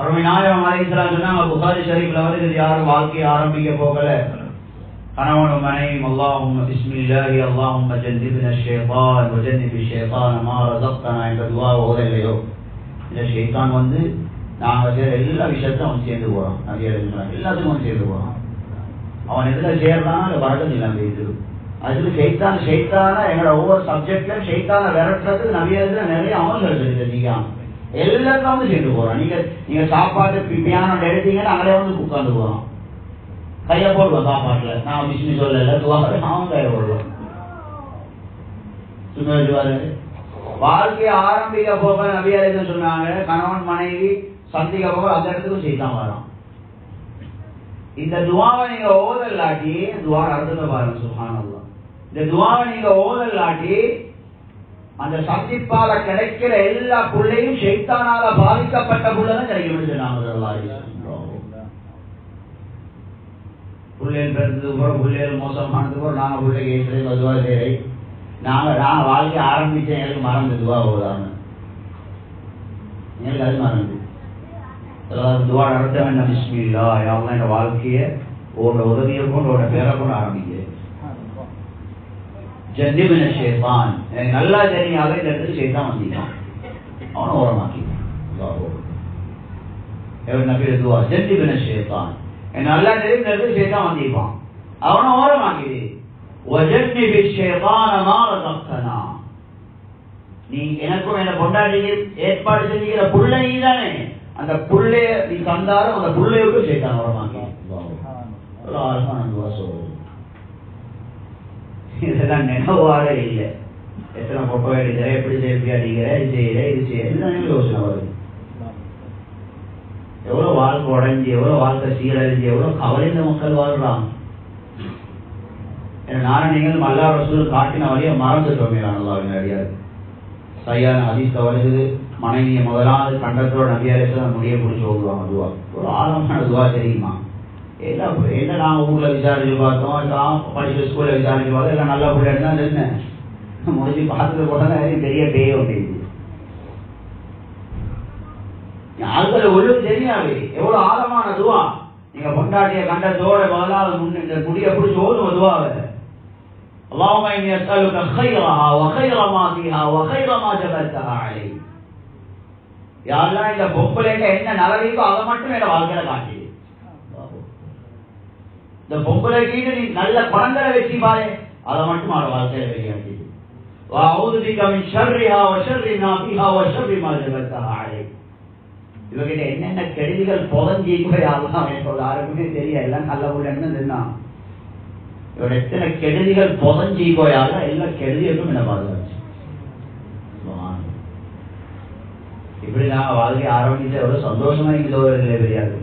அருமை நாயகம் அலைஹிஸ்ஸலாம் சொன்னாங்க, புகாரி ஷரீஃப்ல வருகிறது, யாரும் வாழ்க்கையை ஆரம்பிக்க போகல கணவனும் மனைவியும் அல்லாஹும்ம பிஸ்மில்லாஹி அல்லாஹும்ம ஜன்னிப்னா ஷைத்தான் வ ஜன்னிபி ஷைத்தான மா ரஸக்தனா என்ற துஆ ஓதலையோ, இந்த ஷைத்தான் வந்து நாங்க செய்யற எல்லா விஷயத்தையும் அவன் சேர்ந்து போறான். எல்லாத்துக்கும் அவன் சேர்ந்து போறான். அவன் எதுல சேர்றான் அது வரட்டும் இல்லாம இது அதுக்கு ஷைத்தான எங்களோட ஒவ்வொரு சப்ஜெக்ட்லயும் ஷைத்தான விரட்டுறதுக்கு நபியத்துல நிறைய அமல்கள் இருக்குது. எல்லாத்தையும் வந்து சேர்ந்து போறான். நீங்க சாப்பாடு பியானம் எடுத்தீங்கன்னா அங்கே வந்து உட்கார்ந்து போறான். கையை போடுவோம் சாப்பாட்டுல, நான் பிஸ்மி சொல்லல துவாக அவன் கையை போடுவோம். சொல்லுவாரு வாழ்க்கையை ஆரம்பிக்க போக நபியாரு சொன்னாங்க, கணவன் மனைவி சந்திக்க போக அந்த இடத்துக்கும் செய்தான் வரான். இந்த துவாவை நீங்க ஓதல்லாட்டி, துவா அர்த்தத்தை பாருங்க சுப்ஹானல்லாஹ், இந்த துவாவை நீங்க ஓதல்லாட்டி அந்த சந்திப்பால கிடைக்கிற எல்லா புள்ளையும் ஷைத்தானால பாதிக்கப்பட்ட புள்ளதான் கிடைக்கும் சொன்னாங்க. புள்ளைகள் பிறந்தது போல புள்ளைகள் மோசமானது போல நாங்க பிள்ளைக்கு மதுவா சேரை நாங்க வாழ்க்கை ஆரம்பிச்சேன், எங்களுக்கு மறந்து துவா ஓதாம எங்களுக்கு அது மறந்து துவா நடத்த வேண்டாம். பிஸ்மில்லா யாரெல்லாம் என் வாழ்க்கையை உன்னோட உதவியை கொண்டு உன்னோட பேரை கொண்டு ஆரம்பிக்கிறேன். ஜன்னிபின ஷைத்தான், எனக்கு நல்லா தெரியாத இந்த இடத்துக்கு ஷைத்தான் வந்திருக்கான், அவனை ஓரமாக்கிட்டான். நபி துவா ஜன்னிபின ஷைத்தான், எனக்கு நல்லா தெரியும் இந்த இடத்துக்கு ஷைத்தான் வந்திருப்பான், அவனை ஓரமாக்கிடு. வஜன்னிபி ஷைத்தான மா ரஸக்தனா, நீ எனக்கும் என்ன கொண்டாடி ஏற்பாடு செஞ்சுக்கிற புள்ளை நீ தானே, அந்த புள்ளைய நீ தந்தாலும் அந்த புள்ளையோடு ஷைத்தான் ஓரமாக்கி. ஒரு ஆழமான துவா சொல்லுது. இதெல்லாம் நினைவாக இல்லை. எத்தனை பொப்பை அடிக்கிற, எப்படி செல்ஃபி அடிக்கிற, இது செய்யற இது செய்ய எல்லாம் யோசனை வருது. எவ்வளவு வாழ்க்கை உடஞ்சி, எவ்வளவு வாழ்க்கை சீரழிஞ்சு, எவ்வளவு கவலைந்த மக்கள் வாழ்றாங்க. நாராயணிகள் அல்லா ரசூல் காட்டின வழியை மறந்துட்டோமே. அல்லாஹ்வின் அடியார் சரியான ஹதீஸ் வருது, மனைவியை முதலாவது கண்டத்தோட நபியாரேச முடிய பிடிச்சி ஓடுவாங்க துவா. ஒரு ஆழமான துவா தெரியுமா? என்ன நாங்கள் ஊரில் விசாரிச்சு பார்த்தோம், படிச்ச ஸ்கூலில் விசாரிச்சு பார்த்தோம், எல்லாம் நல்ல பிள்ளை தான் என்ன முடிச்சு பார்த்துட்டு போட்டால் பெரிய பேய் ஒன்று. ஆட்களை ஒழுங்கு தெரியாது எவ்வளவு ஆழமான துவா. நீங்க கொண்டாடிய கண்டத்தோட முதலாவது இந்த முடிய பிடிச்சி ஓடுவோம் துவாவை. اللهم إني أسألك خيرها وخير ما فيها وخير ما جبلتها عليه. யா அல்லாஹ், இந்த பொம்பளைட்ட என்ன நல்லதோ அதை மட்டும் என்ன வாழ்க்கையில காட்டி. இந்த பொம்பளைக்கு நீ நல்ல பணங்களை வச்சு பாரு, அதை மட்டும் அவட வாழ்க்கையில வெளியாட்டி. وأعوذ بك من شرها وشر ما فيها وشر ما جبلتها عليه. இவகிட்ட என்னென்ன கெடுதிகள் புதஞ்சிக்கோ யாரெல்லாம் யாருக்குமே தெரியாது. எல்லாம் நல்ல உள்ள என்ன தெரியுமா, இவட எத்தனை கெடுதிகள் புதஞ்சிக்கோ யாரெல்லாம் எல்லா கெடுதிகளுக்கும் என்ன பாதுகாச்சு. இப்படி நாங்க வாழ்க்கை ஆரம்பிச்ச எவ்வளவு சந்தோஷமா இருக்கிறவர்களே தெரியாது.